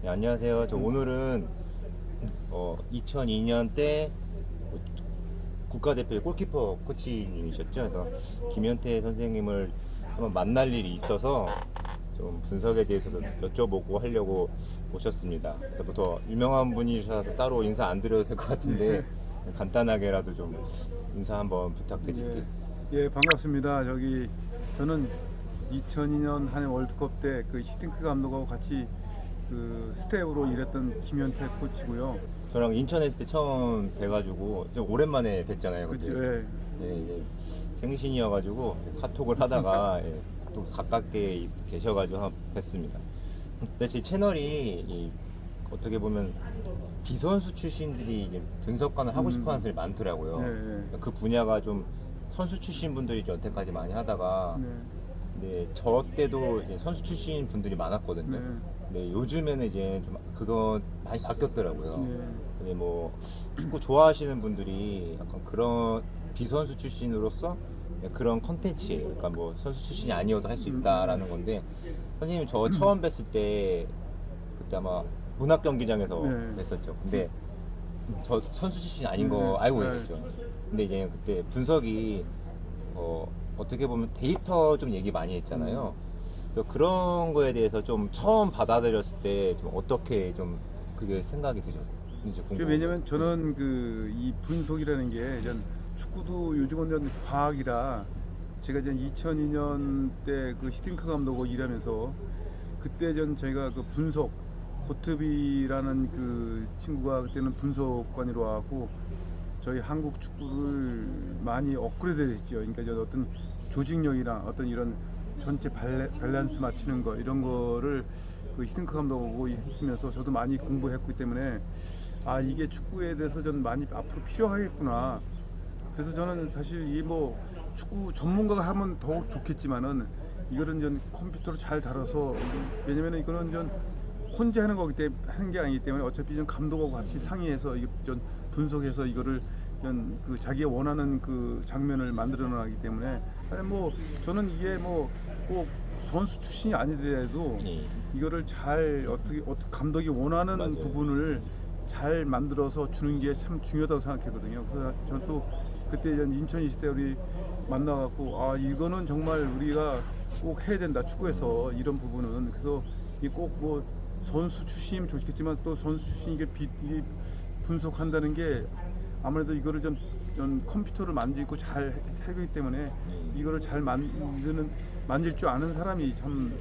네, 안녕하세요. 오늘은 2002년 때 국가대표의 골키퍼 코치님이셨죠. 그래서 김현태 선생님을 한번 만날 일이 있어서 좀 분석에 대해서도 여쭤보고 하려고 모셨습니다. 더 유명한 분이셔서 따로 인사 안 드려도 될 것 같은데 간단하게라도 좀 인사 한번 부탁드릴게요. 예, 예, 반갑습니다. 저는 2002년 한해 월드컵 때 그 히딩크 감독하고 같이 그 스텝으로 일했던 김현태 코치고요. 저랑 인천 했을 때 처음 뵈가지고 좀 오랜만에 뵀잖아요. 그렇죠. 그때. 예. 예, 생신이어가지고 카톡을 하다가 또 가깝게 계셔가지고 한번 뵀습니다. 근데 제 채널이 어떻게 보면 비선수 출신들이 이제 분석관을 하고 싶어하는 사람이 많더라고요. 예, 예. 그 분야가 좀 선수 출신 분들이 좀 여태까지 많이 하다가, 네. 근데 저 때도 이제 선수 출신 분들이 많았거든요. 네. 근데 요즘에는 이제 좀 그거 많이 바뀌었더라고요. 네. 근데 뭐 축구 좋아하시는 분들이 약간 그런 비선수 출신으로서 그런 컨텐츠예요. 그러니까 뭐 선수 출신이 아니어도 할 수 있다라는 건데, 선생님 저 처음 뵀을 때 그때 아마 문학 경기장에서 네. 뵀었죠. 근데 저 선수 출신이 아닌 거 네. 알고 네. 계셨죠. 근데 이제 그때 분석이 어떻게 보면 데이터 좀 얘기 많이 했잖아요. 그래서 그런 거에 대해서 좀 처음 받아들였을 때 좀 어떻게 좀 그게 생각이 드셨는지 궁금해요. 왜냐면 저는 그 이 분석이라는 게 축구도 요즘은 과학이라, 제가 이제 2002년 때 그 히딩크 감독하고 일하면서 그때 저희가 그 분석 고트비라는 그 친구가 그때는 분석관으로 와갖고 저희 한국 축구를 많이 업그레이드 했죠. 그러니까 어떤 조직력이랑 어떤 이런 전체 밸런스 맞추는 거, 이런 거를 그 히딩크 감독하고 했으면서 저도 많이 공부했기 때문에 이게 축구에 대해서 전 많이 앞으로 필요하겠구나. 그래서 저는 사실 이 뭐 축구 전문가가 하면 더욱 좋겠지만은 이거는 컴퓨터로 잘 다뤄서, 왜냐면 이거는 혼자 하는 거기 때문에, 하는 게 아니기 때문에 어차피 감독하고 같이 상의해서 이게 분석해서 이거를 그 자기가 원하는 그 장면을 만들어 나가기 때문에, 아니 뭐 저는 이게 뭐 꼭 선수 출신이 아니더라도 예. 이거를 잘 어떻게 감독이 원하는 맞아요. 부분을 잘 만들어서 주는 게 참 중요하다고 생각했거든요. 그래서 저는 또 그때 인천 있을 때 우리 만나갖고 이거는 정말 우리가 꼭 해야 된다, 축구에서 이런 부분은. 그래서 이 꼭 뭐 선수 출신이면 좋겠지만 또 선수 출신 이게 분석한다는 게 아무래도 이거를 좀 컴퓨터를 만지고 잘 하기 때문에 이거를 잘 만질 줄 아는 사람이 참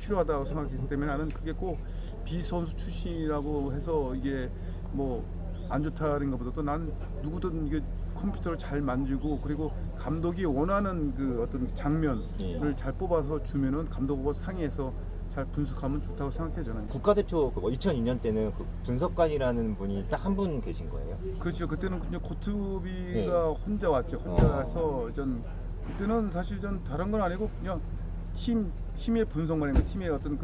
필요하다고 생각했기 때문에, 나는 그게 꼭 비선수 출신이라고 해서 이게 뭐 안 좋다는 것보다도 난 누구든 이게 컴퓨터를 잘 만지고, 그리고 감독이 원하는 그 어떤 장면을 잘 뽑아서 주면은 감독하고 상의해서 잘 분석하면 좋다고 생각해요, 저는. 국가대표 2002년 때는 그 분석관이라는 분이 딱 한 분 계신 거예요? 그렇죠. 그때는 그냥 고투비가 네. 혼자 왔죠. 혼자 와서 그때는 사실 다른 건 아니고 그냥 팀의 분석만 했고, 팀의 어떤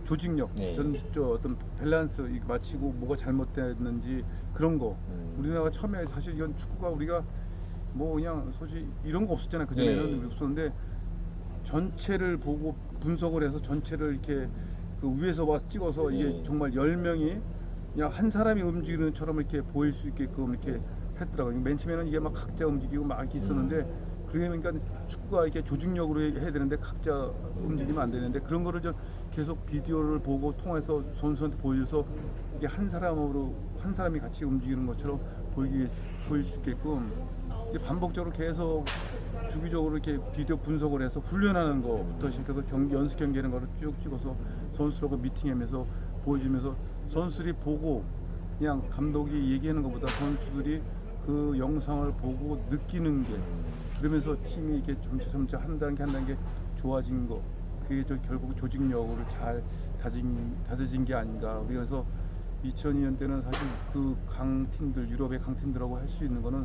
조직력, 네. 어떤 밸런스 맞추고 뭐가 잘못됐는지 그런 거. 우리나라가 처음에 사실 이건 축구가 우리가 뭐 그냥 솔직히 이런 거 없었잖아요. 그 전에는 네. 없었는데 전체를 보고 분석을 해서 전체를 이렇게 그 위에서 와서 찍어서 이게 네. 정말 10명이 그냥 한 사람이 움직이는 것처럼 이렇게 보일 수 있게끔 이렇게 했더라고요. 맨 처음에는 이게 막 각자 움직이고 막 이렇게 있었는데, 그러니까 축구가 이렇게 조직력으로 해야 되는데 각자 움직이면 안 되는데, 그런 거를 계속 비디오를 보고 통해서 선수한테 보여줘서 이게 한 사람이 같이 움직이는 것처럼 보일 수 있게끔 이게 반복적으로 계속 주기적으로 이렇게 비디오 분석을 해서 훈련하는 거부터 시작해서 연습 경기하는 거를 쭉 찍어서 선수하고 미팅하면서 보여주면서, 선수들이 보고 그냥 감독이 얘기하는 것보다 선수들이 그 영상을 보고 느끼는 게, 그러면서 팀이 이렇게 점차 한 단계 좋아진 거, 그게 결국 조직력으로 잘 다져진 게 아닌가. 그래서 2002년 때는 사실 그 강팀들, 유럽의 강팀들하고 할 수 있는 거는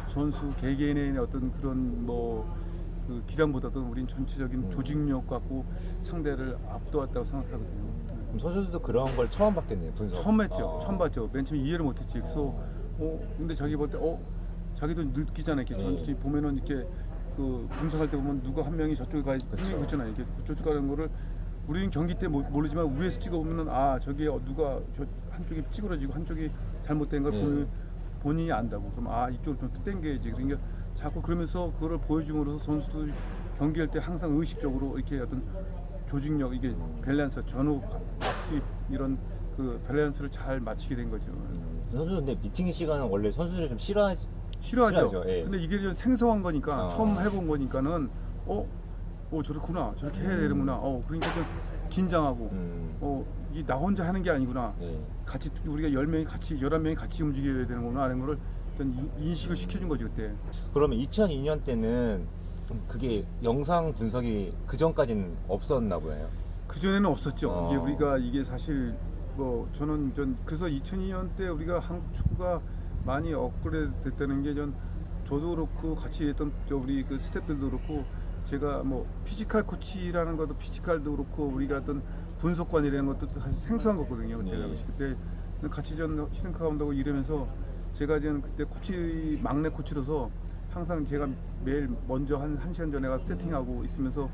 선수 개개인의 어떤 그런 그 기량보다도 우린 전체적인 조직력 갖고 상대를 압도했다고 생각하거든요. 그럼 선수들도 그런 걸 처음 봤겠네요, 분석. 처음 했죠. 처음 봤죠. 맨 처음에 이해를 못했지. 그래서 근데 자기 볼 때 자기도 느끼잖아요. 이렇게 전체 보면은 이렇게 그 분석할 때 보면 누가 한 명이 저쪽에 가 있는 거 있잖아요. 이렇게 저쪽 가는 거를 우리는 경기 때 모르지만 위에서 찍어보면은 아 저기 누가 저 한쪽이 찌그러지고 한쪽이 잘못된 걸 네. 본인이 안다고. 그럼 아 이쪽을 좀 당겨야지. 그러니까 자꾸 그러면서 그거를 보여줌으로써 선수도 경기할 때 항상 의식적으로 이렇게 어떤 조직력 이게 밸런스 전후 앞뒤 이런 그 밸런스를 잘 맞추게 된 거죠. 선수 근데 미팅 시간은 원래 선수들이 좀 싫어하죠. 싫어하죠. 예. 근데 이게 좀 생소한 거니까 아. 처음 해본 거니까는 저렇구나 저렇게 해야 되는구나. 그러니까 좀 긴장하고 이 나 혼자 하는 게 아니구나. 네. 같이 우리가 10명이 같이 11명이 같이 움직여야 되는구나 하는 거를 일단 인식을 시켜준 거지 그때. 그러면 2002년 때는 그게 영상 분석이 그 전까지는 없었나 보여요. 그 전에는 없었죠. 어. 이게 사실 뭐 저는 그래서 2002년 때 우리가 한국 축구가 많이 업그레이드 됐다는 게 저도 그렇고 같이 했던 우리 그 스태프들도 그렇고 제가 뭐 피지컬 코치라는 것도 피지컬도 그렇고 우리가 어떤 분석관이라는 것도 사실 생소한 거거든요. 그때 네. 당시 그때 같이 히든카 감독하고 일하면서 제가 그때 코치 막내 코치로서 항상 제가 매일 먼저 한 1시간 전에 가서 세팅하고 있으면서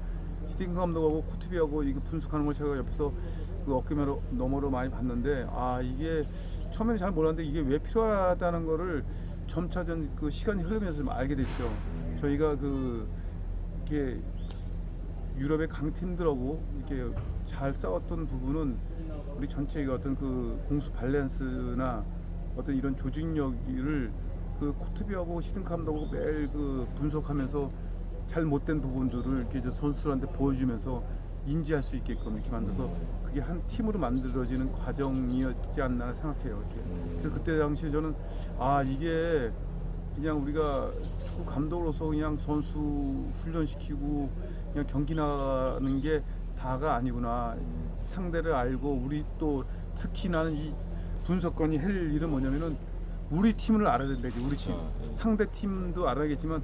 히딩크 감독하고 코트비하고 이거 분석하는 걸 제가 옆에서 그 어깨 너머로 많이 봤는데 이게 처음에는 잘 몰랐는데 이게 왜 필요하다는 거를 점차 그 시간이 흐르면서 좀 알게 됐죠. 저희가 이렇게 유럽의 강팀들하고 이렇게 잘 싸웠던 부분은 우리 전체의 어떤 그 공수 밸런스나 어떤 이런 조직력을 그 코트비하고 히든카 감독하고 매일 그 분석하면서 잘 못된 부분들을 이렇게 선수들한테 보여주면서 인지할 수 있게끔 이렇게 만들어서 그게 한 팀으로 만들어지는 과정이었지 않나 생각해요. 이렇게. 그래서 그때 당시에 저는 이게 그냥 우리가 축구 감독으로서 그냥 선수 훈련시키고 그냥 경기 나가는 게 다가 아니구나. 상대를 알고 우리 또 특히 나는 이 분석관이 할 일은 뭐냐면은 우리 팀을 알아야 된다. 우리 팀. 상대 팀도 알아야겠지만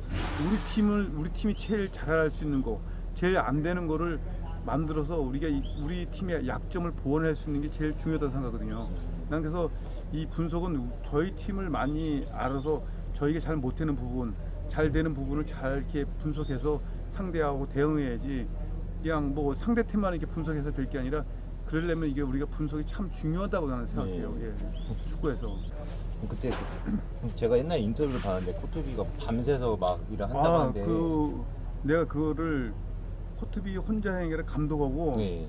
우리 팀이 제일 잘할 수 있는 거, 제일 안 되는 거를 만들어서 우리가 우리 팀의 약점을 보완할 수 있는 게 제일 중요하다고 생각하거든요. 난 그래서 이 분석은 저희 팀을 많이 알아서 저희가 잘 못되는 부분, 잘 되는 부분을 잘 이렇게 분석해서 상대하고 대응해야지 그냥 뭐 상대 팀만 이렇게 분석해서 될 게 아니라 그러려면 이게 우리가 분석이 참 중요하다고 나는 생각해요. 네. 예. 축구에서. 그때 제가 옛날 인터뷰를 봤는데 코트비가 밤새서 막 일을 한다고 하는데 내가 그거를 코트비 혼자 하는 게 아니라 감독하고 네.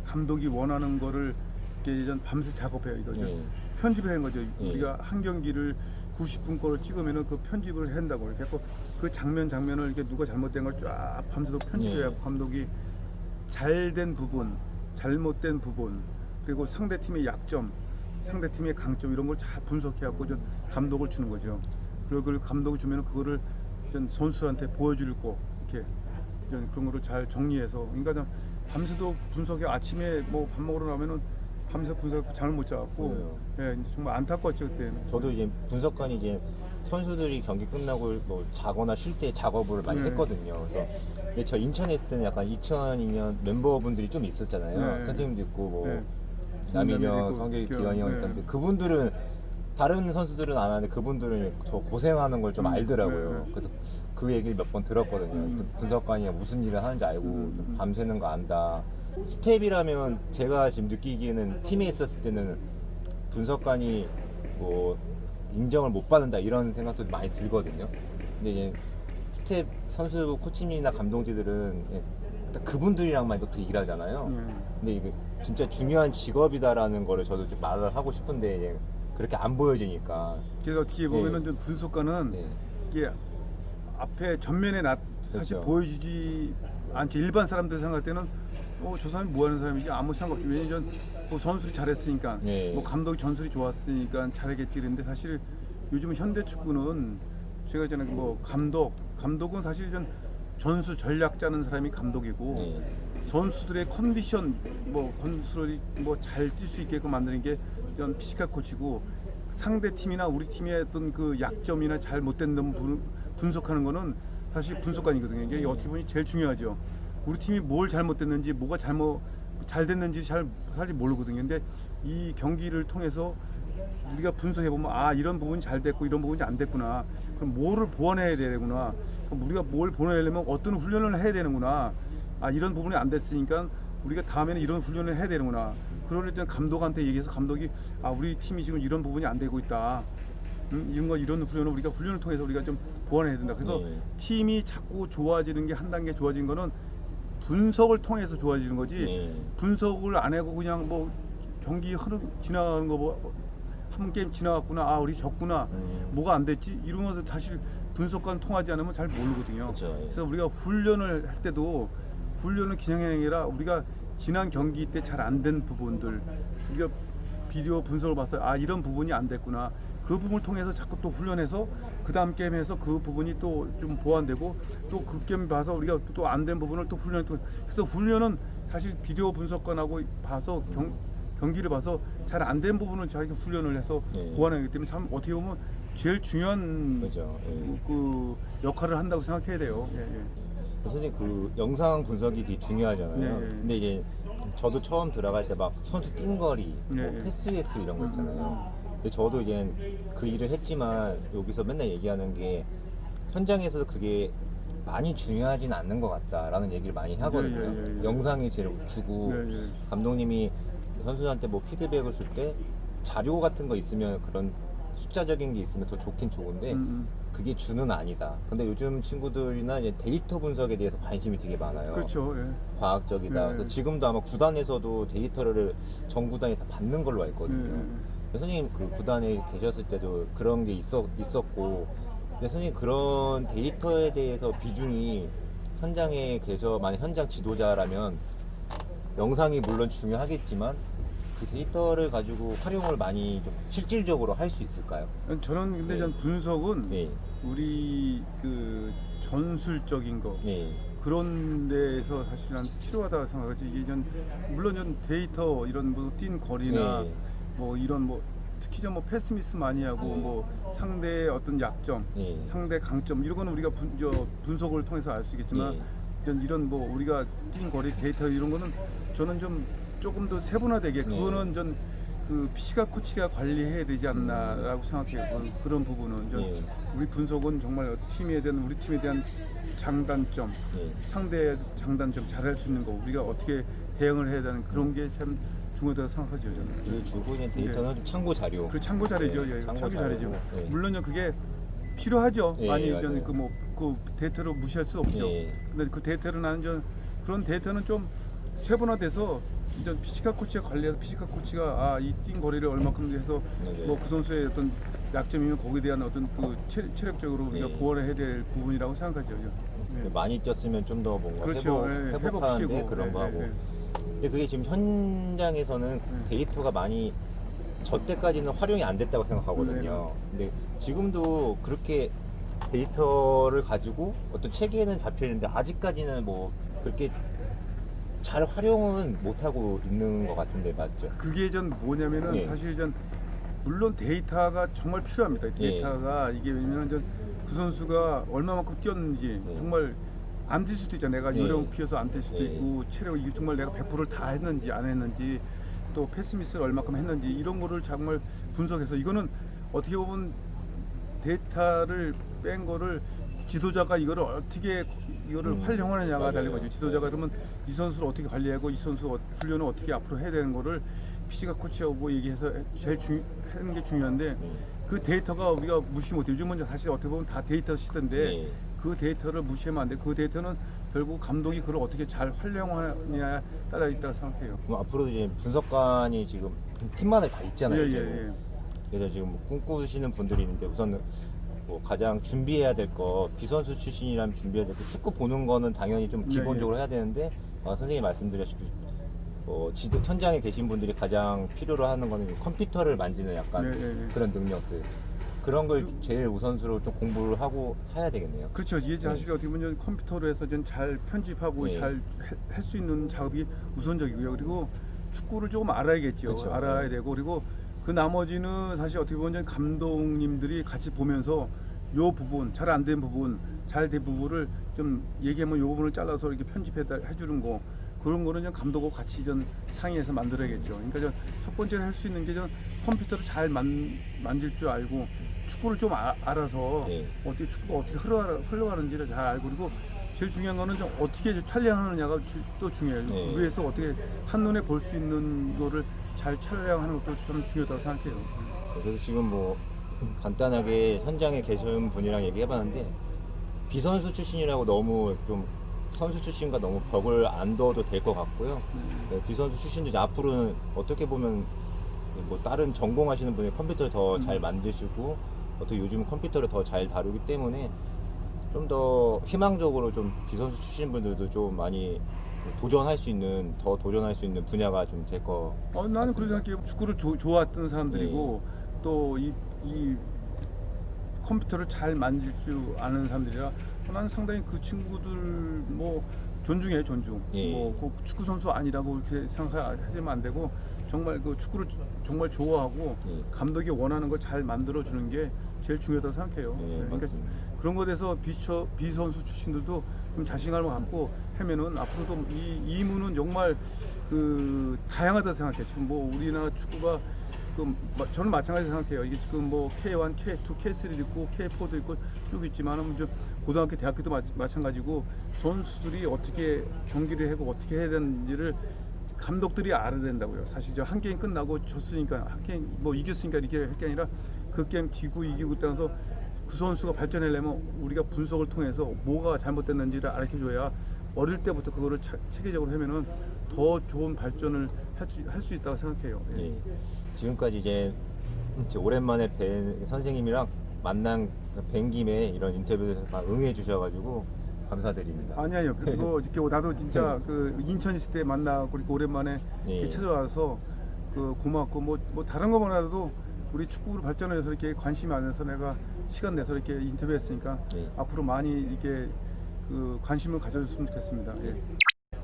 감독이 원하는 거를 이렇게 밤새 작업해요. 이거 네. 편집을 한 거죠. 네. 우리가 한 경기를 90분 거를 찍으면은 그 편집을 한다고 이렇게 해서 그 장면을 이렇게 누가 잘못된 걸 쫙 밤새도록 편집해야 네. 감독이 잘된 부분, 잘못된 부분, 그리고 상대 팀의 약점, 상대 팀의 강점 이런 걸 잘 분석해갖고 감독을 주는 거죠. 그리고 그걸 감독이 주면은 그거를 선수한테 보여줄 거 이렇게 그런 거를 잘 정리해서 그러니까 밤새도 분석해 아침에 뭐 밥 먹으러 나면은 밤새 분석 잠을 못 자갖고 정말 안타까웠죠 그때는. 저도 이제 분석관이 이제 선수들이 경기 끝나고 뭐 자거나 쉴 때 작업을 많이 했거든요. 그래서 근데 저 인천에 있을 때는 약간 2002년 멤버분들이 좀 있었잖아요. 네. 선생님도 있고 뭐 네. 남이명, 있고, 성길, 기영, 기관이 형 네. 있던데 그분들은 다른 선수들은 안 하는데 그분들은 저 고생하는 걸 좀 알더라고요. 네. 그래서 그 얘기를 몇 번 들었거든요. 분석관이 무슨 일을 하는지 알고 좀 밤새는 거 안다. 스텝이라면 제가 지금 느끼기에는 팀에 있었을 때는 분석관이 뭐 인정을 못 받는다 이런 생각도 많이 들거든요. 근데 이제 스텝 선수 코치님이나 감독님들은 딱 그분들이랑만 이렇게 일하잖아요. 근데 이게 진짜 중요한 직업이다라는 거를 저도 좀 말을 하고 싶은데 이제 그렇게 안 보여지니까. 그래서 어떻게 보면은 좀 분석가는 이게 앞에 전면에 사실 그렇죠. 보여주지 않지. 일반 사람들 생각할 때는 저 사람이 뭐 하는 사람이지 아무 상관 없지. 왜냐면 뭐 선수를 잘했으니까 뭐 감독이 전술이 좋았으니까 잘하겠지 그랬는데 사실 요즘 현대 축구는 제가 있잖아요. 뭐 감독은 사실 전술 전략 짜는 사람이 감독이고 선수들의 컨디션 선수들이 잘 뛸 수 있게끔 만드는 게 피지컬 코치고 상대 팀이나 우리 팀의 어떤 그 약점이나 잘 못된 점 분석하는 거는 사실 분석관이거든요. 이게 어떻게 보면 제일 중요하죠. 우리 팀이 뭘 잘못됐는지 뭐가 잘 됐는지 사실 모르거든요. 근데 이 경기를 통해서 우리가 분석해 보면 이런 부분이 잘 됐고 이런 부분이 안 됐구나. 그럼 뭐를 보완해야 되구나. 그럼 우리가 뭘 보완하려면 어떤 훈련을 해야 되는구나. 이런 부분이 안 됐으니까 우리가 다음에는 이런 훈련을 해야 되는구나. 그럴 때 감독한테 얘기해서 감독이 우리 팀이 지금 이런 부분이 안 되고 있다. 이런 훈련을 우리가 훈련을 통해서 우리가 좀 보완해야 된다. 그래서 네. 팀이 자꾸 좋아지는 게 한 단계 좋아진 거는 분석을 통해서 좋아지는 거지. 네. 분석을 안 하고 그냥 뭐 경기 지나가는 거 뭐 한 게임 지나갔구나. 우리 졌구나. 뭐가 안 됐지? 이런 것을 사실 분석과 통하지 않으면 잘 모르거든요. 그쵸, 예. 그래서 우리가 훈련을 할 때도 훈련은 기능이 아니라 우리가 지난 경기 때 잘 안 된 부분들 우리가 비디오 분석을 봐서 이런 부분이 안 됐구나. 그 부분을 통해서 자꾸 또 훈련해서 그 다음 게임에서 그 부분이 또 좀 보완되고 또 그 게임 봐서 우리가 또 안 된 부분을 또 훈련을 통해 그래서 훈련은 사실 비디오 분석관하고 봐서 경기를 봐서 잘 안 된 부분은 자기가 훈련을 해서 네. 보완하기 때문에 참 어떻게 보면 제일 중요한 그죠. 예. 그 역할을 한다고 생각해야 돼요. 예, 예. 선생님 그 영상 분석이 되게 중요하잖아요. 네, 네. 근데 이제 저도 처음 들어갈 때 막 선수 뛴거리, 네, 뭐 네. 패스 횟수 이런 거 있잖아요. 근데 저도 이제 그 일을 했지만 여기서 맨날 얘기하는 게 현장에서도 그게 많이 중요하진 않는 것 같다라는 얘기를 많이 하거든요. 예. 영상이 제일 주고 네, 네. 감독님이 선수한테 뭐 피드백을 줄 때 자료 같은 거 있으면 그런 숫자적인 게 있으면 더 좋긴 좋은데 그게 주는 아니다. 근데 요즘 친구들이나 이제 데이터 분석에 대해서 관심이 되게 많아요. 그렇죠. 예. 과학적이다. 네. 그래서 지금도 아마 구단에서도 데이터를 전 구단이 다 받는 걸로 알거든요. 네. 선생님 그 구단에 계셨을 때도 그런 게 있었고, 근데 선생님 그런 데이터에 대해서 비중이 현장에 계셔 만약 현장 지도자라면 영상이 물론 중요하겠지만 그 데이터를 가지고 활용을 많이 좀 실질적으로 할 수 있을까요? 저는 근데 네. 전 분석은 네, 우리 그 전술적인 거 네, 그런 데에서 사실 난 필요하다고 생각하지. 이게 전 물론 전 데이터 이런 뭐 뛴 거리나 네. 뭐 이런 뭐 특히 좀 뭐 패스미스 많이 하고 네. 뭐 상대의 어떤 약점, 네. 상대 강점 이런 거는 우리가 분석을 통해서 알 수 있겠지만 네. 이런 뭐 우리가 뛴 거리 데이터 이런 거는 저는 좀 조금 더 세분화되게 네. 그거는 전 그 피지컬 코치가 관리해야 되지 않나라고 생각해요. 그런 부분은 네. 우리 분석은 정말 우리 팀에 대한 장단점, 네. 상대의 장단점 잘할 수 있는 거 우리가 어떻게 대응을 해야 되는 그런 게 참 중요하다고 생각하죠 저는. 그 주고 있는 데이터는 좀 참고 자료. 그 참고 자료죠. 네, 예, 참고 참고 자료죠. 자료고, 네. 물론요 그게 필요하죠. 예, 많이 맞아요. 그 데이터로 무시할 수 없죠. 예. 근데 그 데이터를 나는 그런 데이터는 좀 세분화돼서 이제 피지컬 코치가 관리해서 피지컬 코치가 이 뛴 거리를 얼마큼 해서 맞아요. 뭐 그 선수의 어떤 약점이면 거기에 대한 어떤 그 체력적으로 우리가 예. 보완해야 될 부분이라고 생각하죠. 예. 많이 뛰었으면 좀 더 뭔가 그렇죠. 예, 회복하는데 회복시키고. 그런 거 예, 하고. 예. 근데 그게 지금 현장에서는 데이터가 많이 저 때까지는 활용이 안 됐다고 생각하거든요. 근데 지금도 그렇게 데이터를 가지고 어떤 체계는 잡혀 있는데 아직까지는 뭐 그렇게 잘 활용은 못 하고 있는 것 같은데 맞죠? 그게 전 뭐냐면은 예. 사실 전 물론 데이터가 정말 필요합니다. 데이터가 이게 왜냐면 그 선수가 얼마만큼 뛰었는지 예. 정말 안 뛸 수도 있잖아. 내가 예. 요령 피해서 안 뛸 수도 예. 있고 체력 이게 정말 내가 100%를 다 했는지 안 했는지 또 패스미스를 얼마큼 했는지 이런 거를 정말 분석해서 이거는 어떻게 보면 데이터를 뺀 거를 지도자가 이거를 어떻게 이거를 활용하느냐가 맞아요. 달린 거죠. 지도자가 그러면 이 선수를 어떻게 관리하고 이 선수 훈련을 어떻게 앞으로 해야 되는 거를 피지컬 코치하고 얘기해서 제일 하는 게 중요한데 그 데이터가 우리가 무시 못해요. 요즘은 사실 어떻게 보면 다 데이터 시대인데 네. 그 데이터를 무시하면 안 돼. 그 데이터는 결국 감독이 그걸 어떻게 잘 활용하느냐에 따라 있다고 생각해요. 그럼 앞으로도 이제 분석관이 지금 팀마다 다 있잖아요. 예, 지금. 예, 예. 그래서 지금 뭐 꿈꾸시는 분들이 있는데 우선 뭐 가장 준비해야 될 거 비선수 출신이라면 준비해야 될 거 축구 보는 거는 당연히 좀 예, 기본적으로 해야 되는데 선생님이 말씀드렸다시피 지도 현장에 계신 분들이 가장 필요로 하는 거는 컴퓨터를 만지는 약간 예, 예, 예. 그런 능력들 그런 걸 제일 우선으로 좀 공부를 하고 해야 되겠네요. 그렇죠. 이게 사실 어떻게 보면 컴퓨터로 해서 잘 편집하고 네. 잘 할 수 있는 작업이 우선적이고요. 그리고 축구를 조금 알아야겠죠. 그쵸. 알아야 네. 되고 그리고 그 나머지는 사실 어떻게 보면 감독님들이 같이 보면서 요 부분 잘 안 된 부분 잘 된 부분을 좀 얘기하면 요 부분을 잘라서 이렇게 편집해 주는 거 그런 거는 좀 감독하고 같이 상의해서 만들어야겠죠. 그러니까 첫 번째로 할 수 있는 게 컴퓨터를 잘 만질 줄 알고 축구를 좀 알아서 네. 어떻게 축구가 어떻게 흘러가는지를 잘 알고 그리고 제일 중요한 거는 좀 어떻게 촬영하느냐가 또 중요해요. 네. 위에서 어떻게 한눈에 볼 수 있는 거를 잘 촬영하는 것도 좀 중요하다고 생각해요. 그래서 지금 뭐 간단하게 현장에 계신 분이랑 얘기해봤는데 비선수 출신이라고 너무 좀 선수 출신과 너무 벽을 안 둬도 될 것 같고요. 네, 비선수 출신도 이제 앞으로는 어떻게 보면 뭐 다른 전공하시는 분이 컴퓨터를 더 잘 만드시고 어떻게 요즘 컴퓨터를 더 잘 다루기 때문에 좀 더 희망적으로 좀 비선수 출신 분들도 좀 많이 도전할 수 있는 더 도전할 수 있는 분야가 좀 될 것 나는 같습니다. 그렇게 생각해요. 축구를 좋아했던 사람들이고 또 이 컴퓨터를 잘 만질 줄 아는 사람들이라 나는 상당히 그 친구들 뭐 존중해 존중. 예. 뭐 그 축구 선수 아니라고 이렇게 생각하시면 안 되고 정말 그 축구를 정말 좋아하고 예. 감독이 원하는 걸 잘 만들어 주는 게 제일 중요하다고 생각해요. 예, 그러니까 맞습니다. 그런 거에 대해서 비선수 출신들도 좀 자신감을 갖고 하면은 앞으로도 이 이문은 정말 그 다양하다고 생각해요. 지금 뭐 우리나라 축구가 저는 마찬가지로 생각해요. 이게 지금 뭐 K1, K2, K3도 있고 K4도 있고 쭉 있지만은 이제 고등학교, 대학교도 마찬가지고 선수들이 어떻게 경기를 하고 어떻게 해야 되는지를 감독들이 알아야 된다고요. 사실 저 한 게임 끝나고 졌으니까 한 게임 뭐 이겼으니까 이렇게 할 게 아니라 그 게임 지고 이기고 따라서 그 선수가 발전하려면 우리가 분석을 통해서 뭐가 잘못됐는지를 알려줘야 어릴 때부터 그거를 체계적으로 하면은 더 좋은 발전을 할 수 있다고 생각해요. 예. 예. 지금까지 이제 오랜만에 뵌 선생님이랑 뵌 김에 이런 인터뷰를 응해 주셔가지고 감사드립니다. 아니요. 그리고 이렇게 나도 진짜 그 인천 있을 때 만나고 이렇게 오랜만에 이렇게 예. 찾아와서 그 고맙고 뭐 다른 거보다도 우리 축구로 발전해서 이렇게 관심이 많아서 내가 시간 내서 이렇게 인터뷰했으니까 예. 앞으로 많이 이렇게 그 관심을 가져줬으면 좋겠습니다. 예.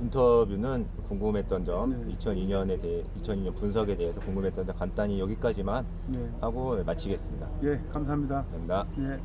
인터뷰는 궁금했던 점, 네. 2002년 분석에 대해서 궁금했던 점 간단히 여기까지만 네. 하고 마치겠습니다. 예, 감사합니다. 감사합니다. 예.